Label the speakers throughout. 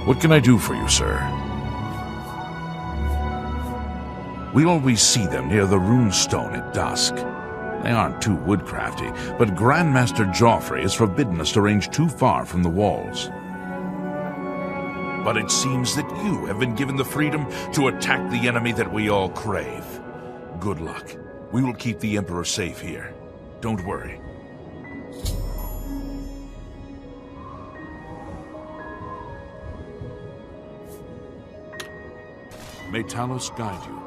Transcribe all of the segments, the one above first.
Speaker 1: What can I do for you, sir? We always see them near the rune stone at dusk. They aren't too woodcrafty, but Grandmaster Joffrey has forbidden us to range too far from the walls. But it seems that you have been given the freedom to attack the enemy that we all crave. Good luck. We will keep the Emperor safe here. Don't worry. May Talos guide you.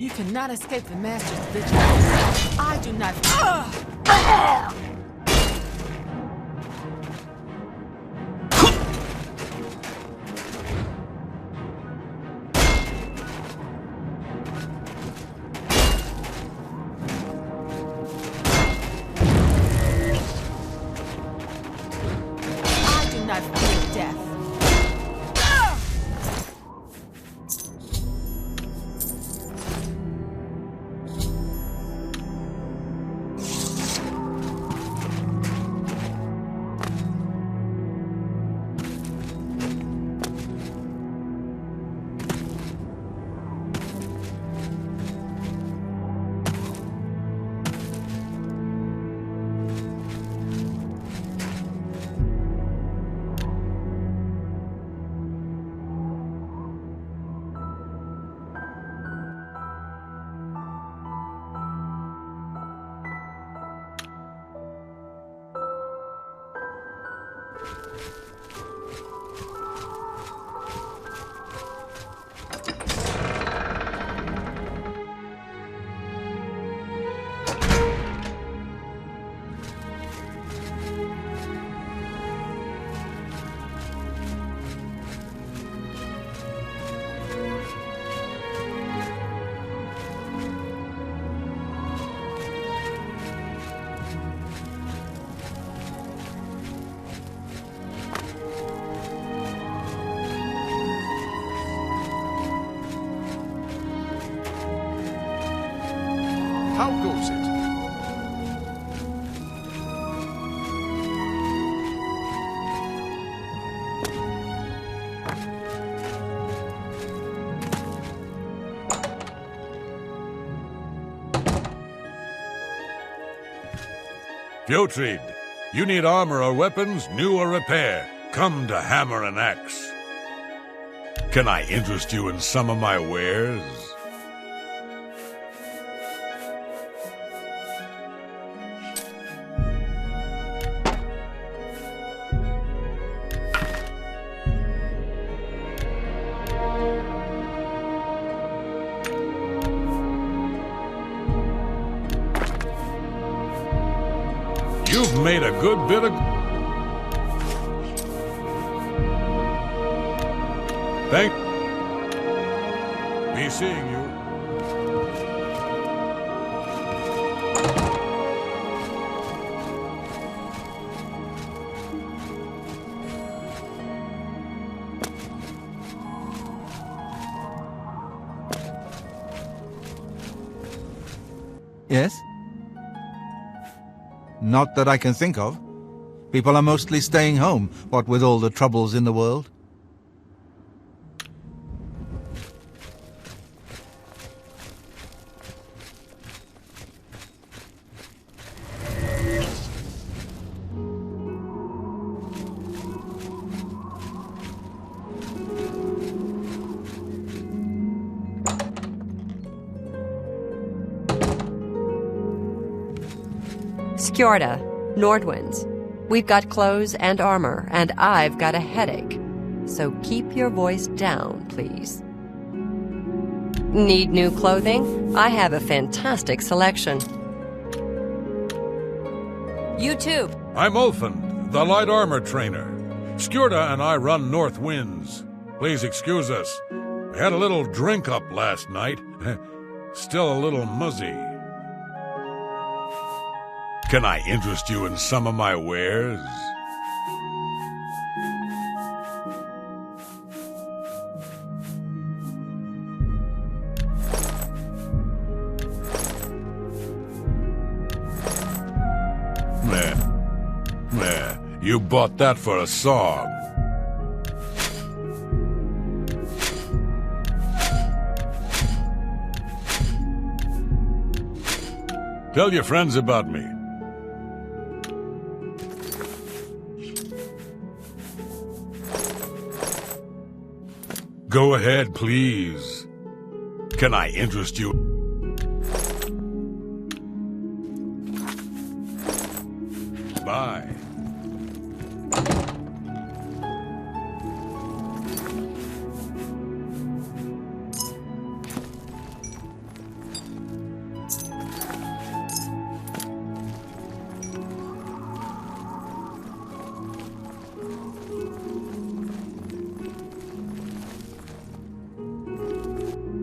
Speaker 2: You cannot escape the Master's vigilance. I do not... I do not fear death.
Speaker 1: How goes it?
Speaker 3: Fjotrid, you need armor or weapons, new or repair. Come to Hammer and Axe. Can I interest you in some of my wares? You've made a good bit of... Thank... Be seeing you.
Speaker 4: Yes? Not that I can think of. People are mostly staying home, what with all the troubles in the world. Skjorta, Nordwinds. We've got clothes and armor, and I've got a headache. So keep your voice down, please. Need new clothing? I have a fantastic selection. You too.
Speaker 3: I'm Ulfin, the light armor trainer. Skjorta and I run North Winds. Please excuse us. We had a little drink up last night. Still a little muzzy. Can I interest you in some of my wares? You bought that for a song. Tell your friends about me. Go ahead, please. Can I interest you? Bye.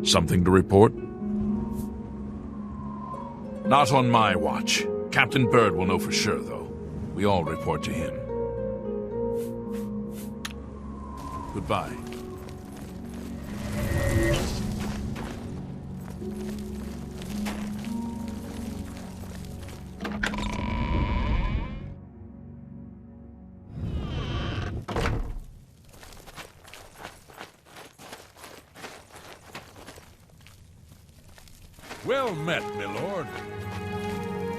Speaker 1: Something to report? Not on my watch. Captain Bird will know for sure, though. We all report to him. Goodbye.
Speaker 3: Well met, my lord.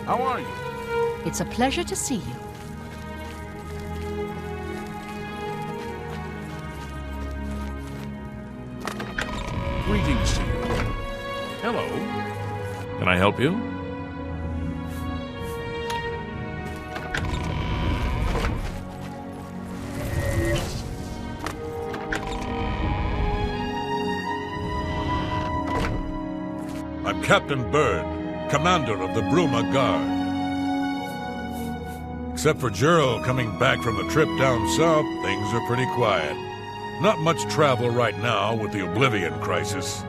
Speaker 1: How are you?
Speaker 5: It's a pleasure to see you.
Speaker 1: Greetings to you. Hello. Can I help you?
Speaker 3: I'm Captain Bird, commander of the Bruma Guard. Except for Gerald coming back from a trip down south, things are pretty quiet. Not much travel right now with the Oblivion crisis.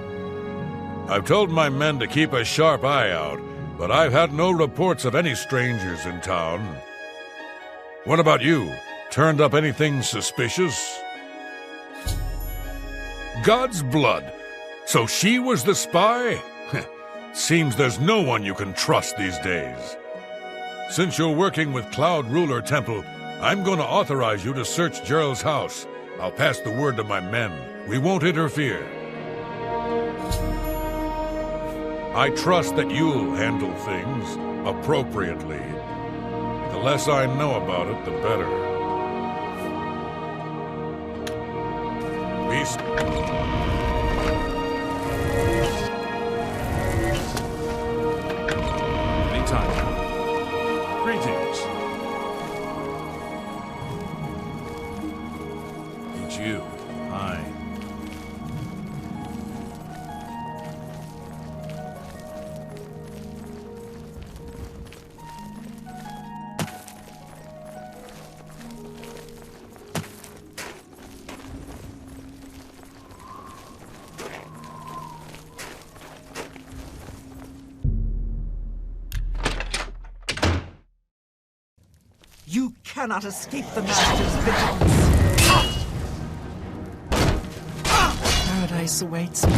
Speaker 3: I've told my men to keep a sharp eye out, but I've had no reports of any strangers in town. What about you? Turned up anything suspicious? God's blood. So she was the spy? Seems there's no one you can trust these days. Since you're working with Cloud Ruler Temple, I'm going to authorize you to search Gerald's house. I'll pass the word to my men. We won't interfere. I trust that you'll handle things appropriately. The less I know about it, the better. Peace.
Speaker 1: Anytime. Greetings. It's you. Hi.
Speaker 6: You cannot escape the Master's vigilance. Paradise awaits me.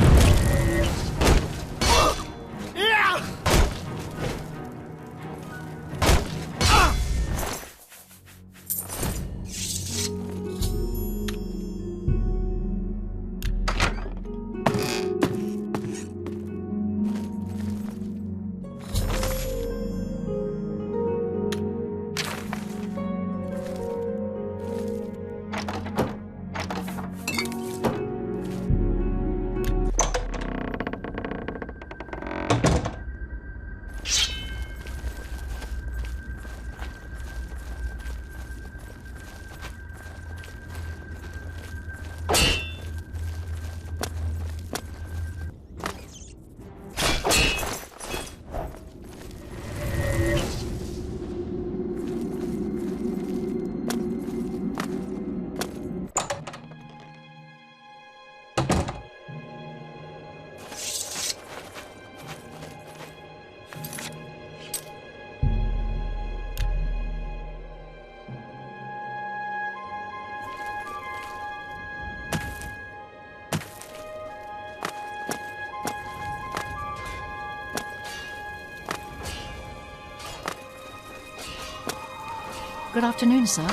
Speaker 5: Good afternoon, sir.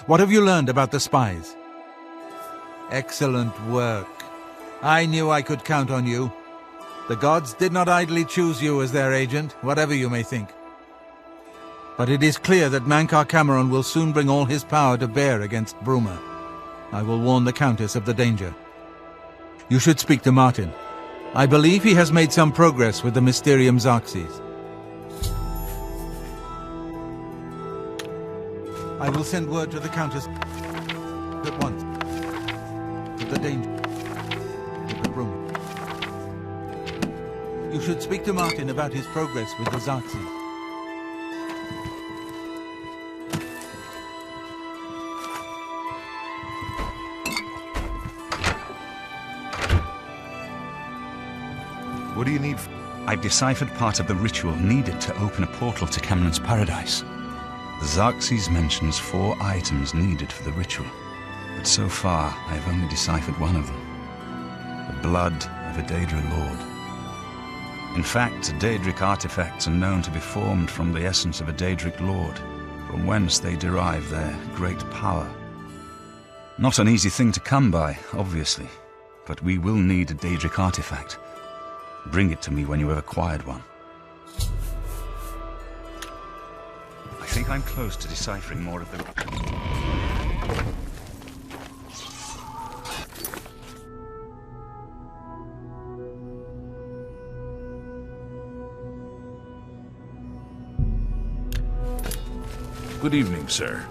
Speaker 7: What have you learned about the spies? Excellent work. I knew I could count on you. The gods did not idly choose you as their agent, whatever you may think. But it is clear that Mankar Cameron will soon bring all his power to bear against Bruma. I will warn the Countess of the danger. You should speak to Martin. I believe he has made some progress with the Mysterium Xerxes. I will send word to the Countess at once. To the danger. With the Bruma. You should speak to Martin about his progress with the Xerxes.
Speaker 8: What do you need? I've deciphered part of the ritual needed to open a portal to Cameron's paradise. The Xerxes mentions 4 items needed for the ritual, but so far I have only deciphered one of them. The blood of a Daedra Lord. In fact, Daedric artifacts are known to be formed from the essence of a Daedric Lord, from whence they derive their great power. Not an easy thing to come by, obviously, but we will need a Daedric artifact. Bring it to me when you have acquired one. I think I'm close to deciphering more of the...
Speaker 1: Good evening, sir.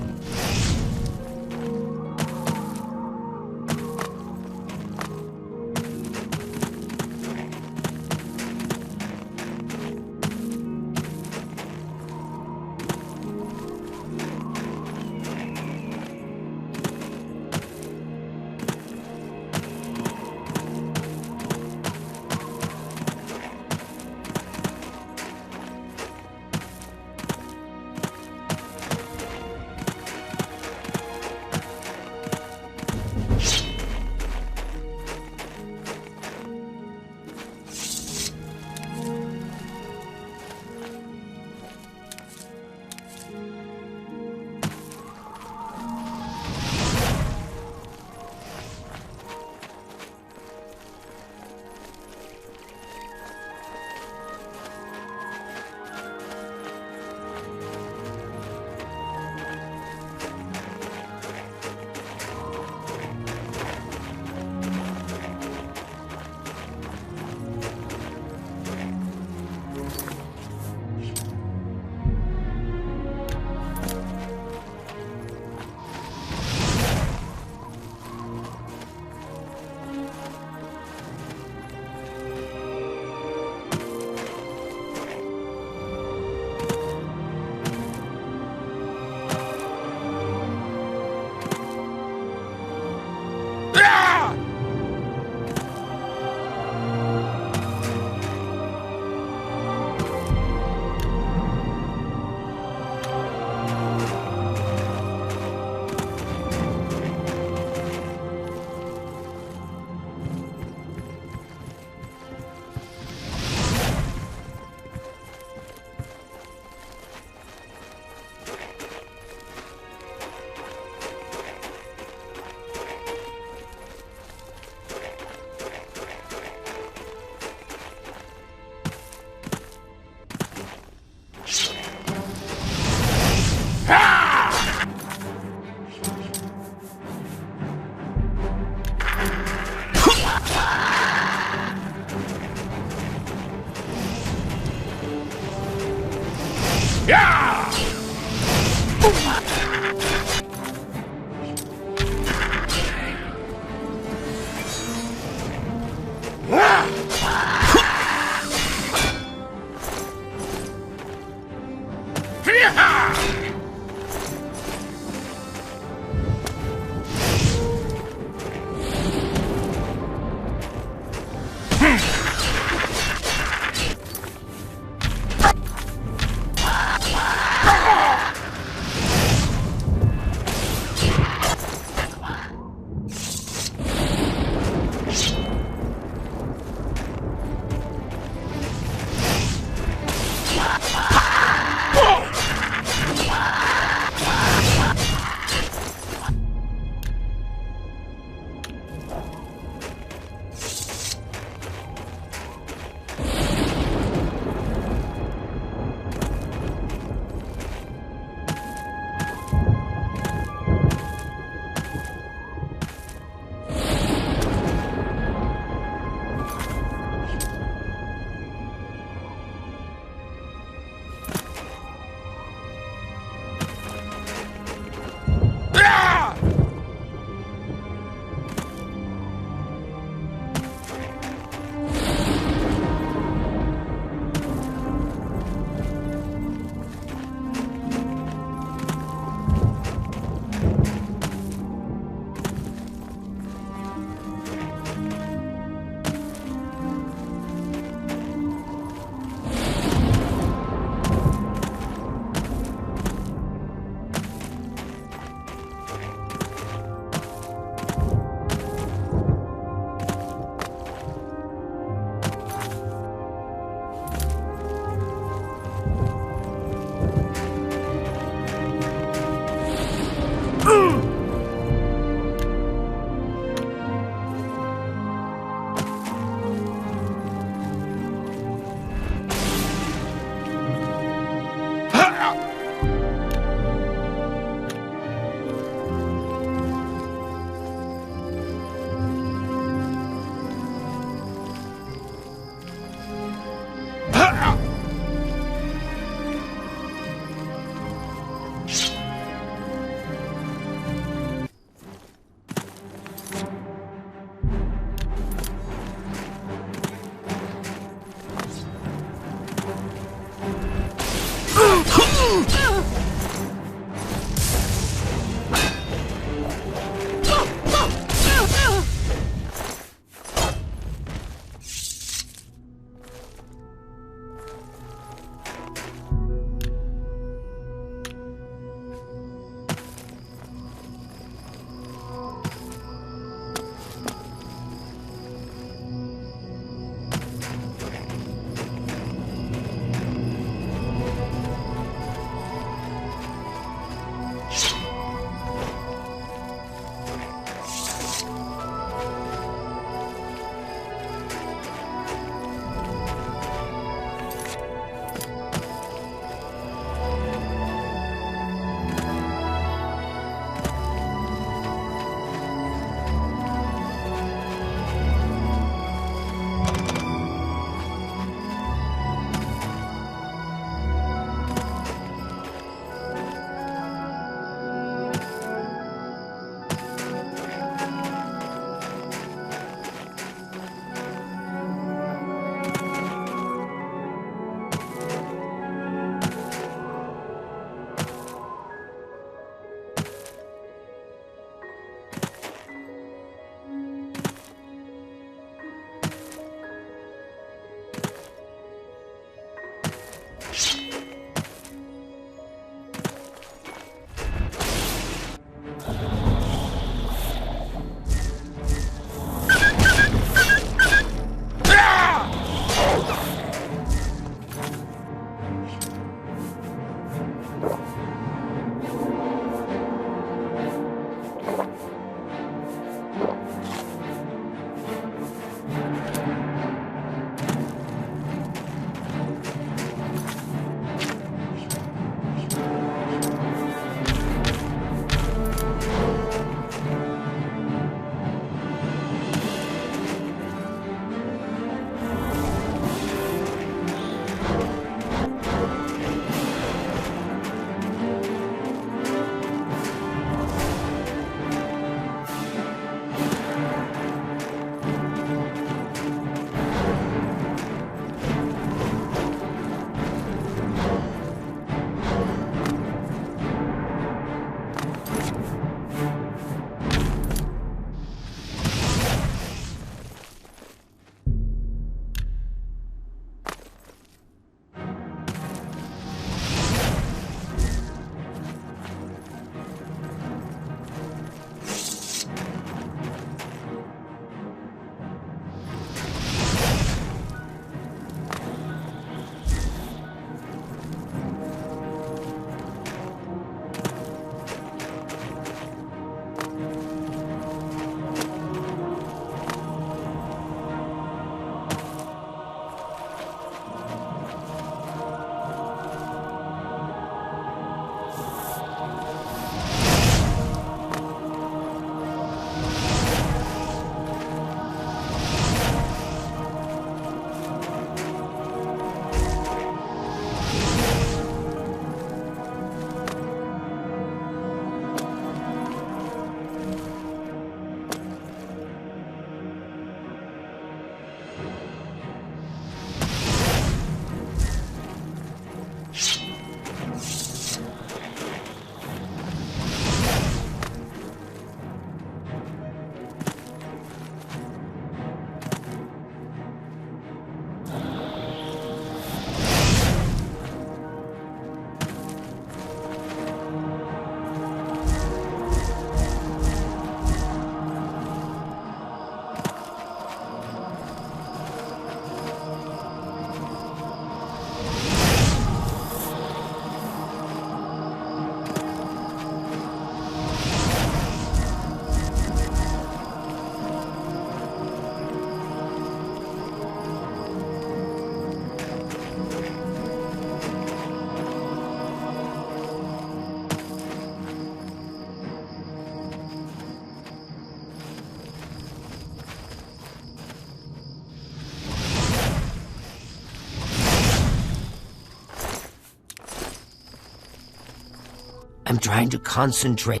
Speaker 9: I'm trying to concentrate.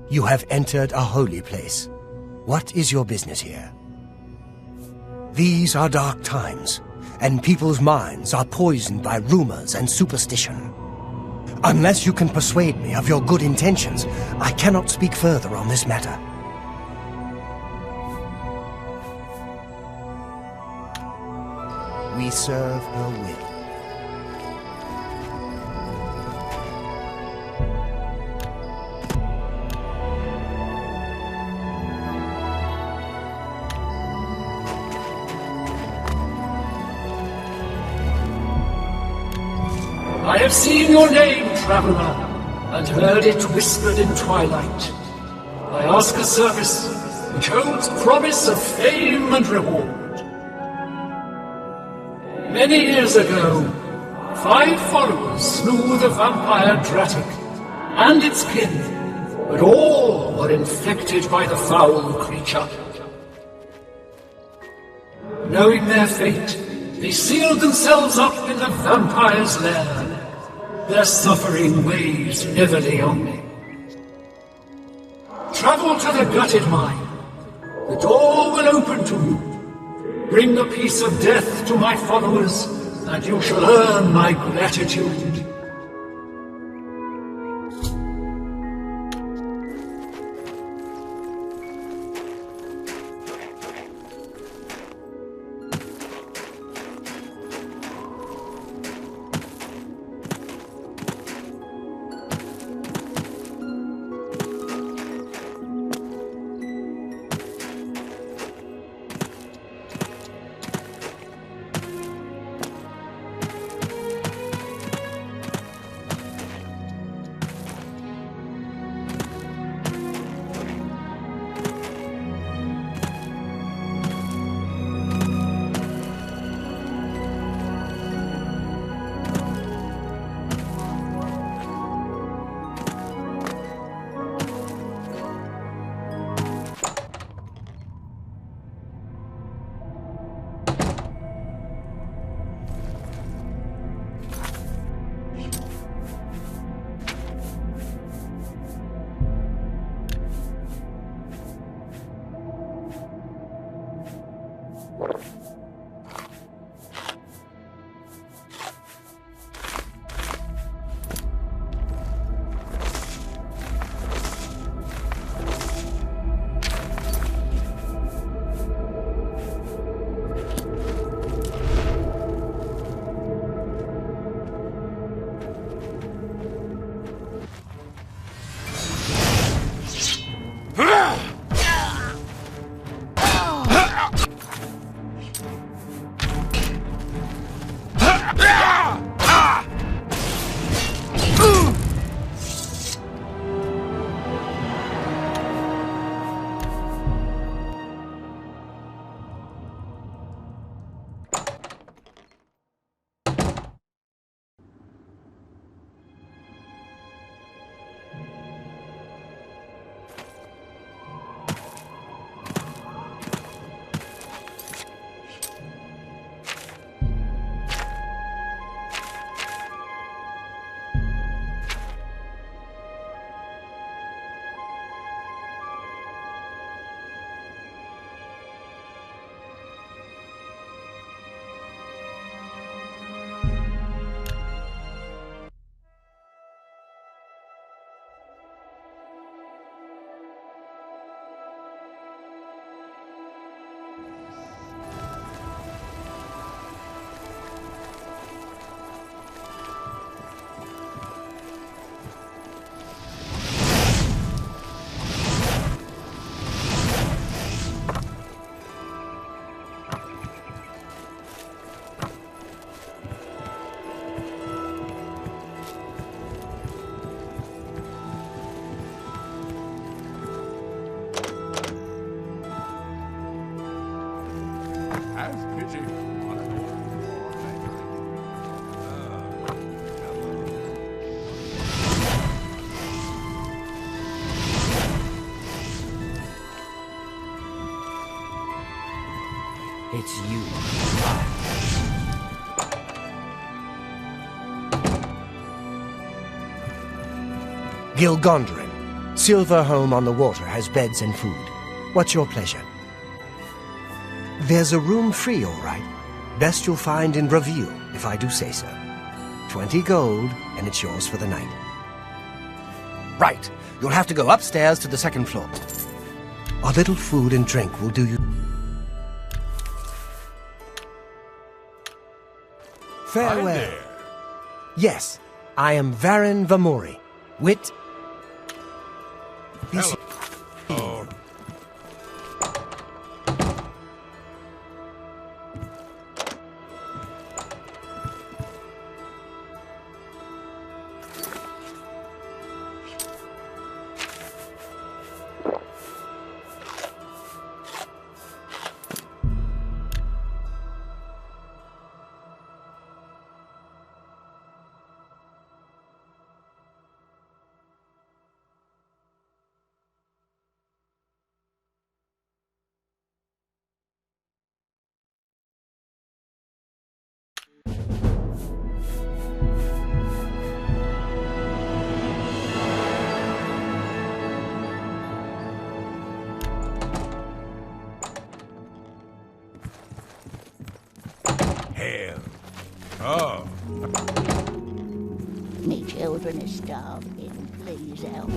Speaker 10: You have entered a holy place. What is your business here? These are dark times, and people's minds are poisoned by rumors and superstition. Unless you can persuade me of your good intentions, I cannot speak further on this matter. We serve her will.
Speaker 11: I have seen your name, traveler, and heard it whispered in twilight. I ask a service which holds promise of fame and reward. Many years ago, 5 followers slew the vampire Dratic and its kin, but all were infected by the foul creature. Knowing their fate, they sealed themselves up in the vampire's lair. Their suffering weighs heavily on me. Travel to the gutted mine. The door will open to you. Bring the piece of death to my followers, and you shall earn my gratitude.
Speaker 9: It's you.
Speaker 10: Gilgondrin. Silver Home on the Water has beds and food. What's your pleasure? There's a room free, all right. Best you'll find in Bravil, if I do say so. 20 gold, and it's yours for the night. Right. You'll have to go upstairs to the second floor. A little food and drink will do you. Farewell.
Speaker 3: Hi there.
Speaker 10: Yes, I am Varen Vamori. Wit.
Speaker 3: Hello. Oh. Hell. Oh.
Speaker 12: Me children are starving. Please help.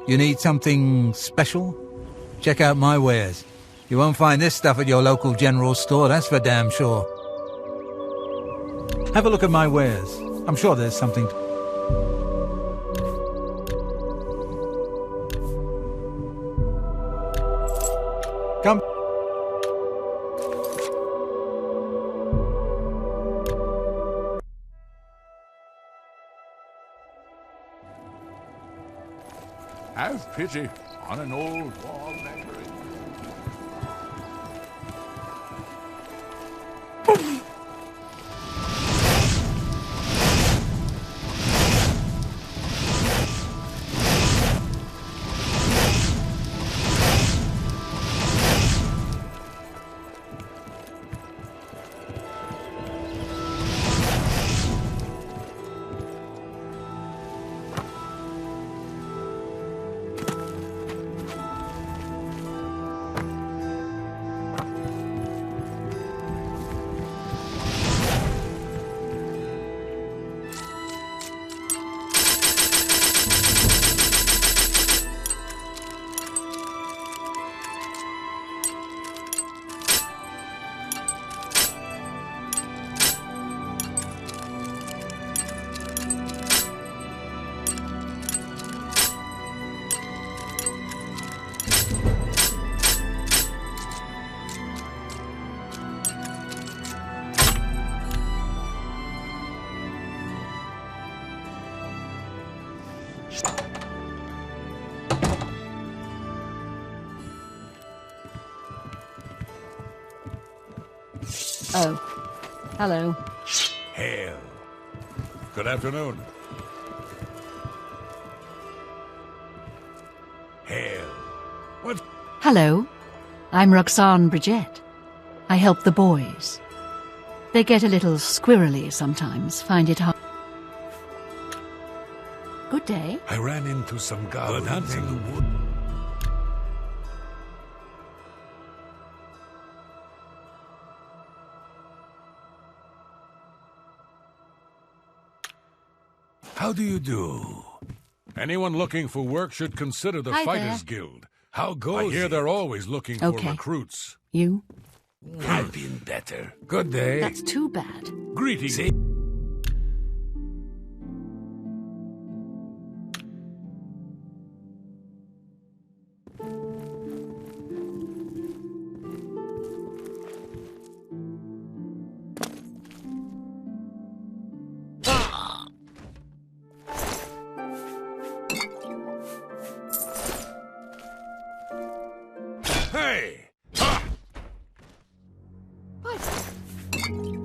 Speaker 7: You need something special? Check out my wares. You won't find this stuff at your local general store, that's for damn sure. Have a look at my wares. I'm sure there's something. Come.
Speaker 1: Have pity on an old war memory.
Speaker 5: Oh. Hello.
Speaker 3: Hail. Good afternoon. Hail. What?
Speaker 5: Hello. I'm Roxanne Bridget. I help the boys. They get a little squirrely sometimes, find it hard. Good day.
Speaker 3: I ran into some goblins in the wood. How do you do? Anyone looking for work should consider the
Speaker 5: Hi
Speaker 3: Fighters
Speaker 5: there.
Speaker 3: Guild. How goes I hear they're always looking for
Speaker 5: Okay.
Speaker 3: recruits.
Speaker 5: You?
Speaker 3: I've been better. Good day.
Speaker 5: That's too bad.
Speaker 3: Greetings.
Speaker 10: Lord.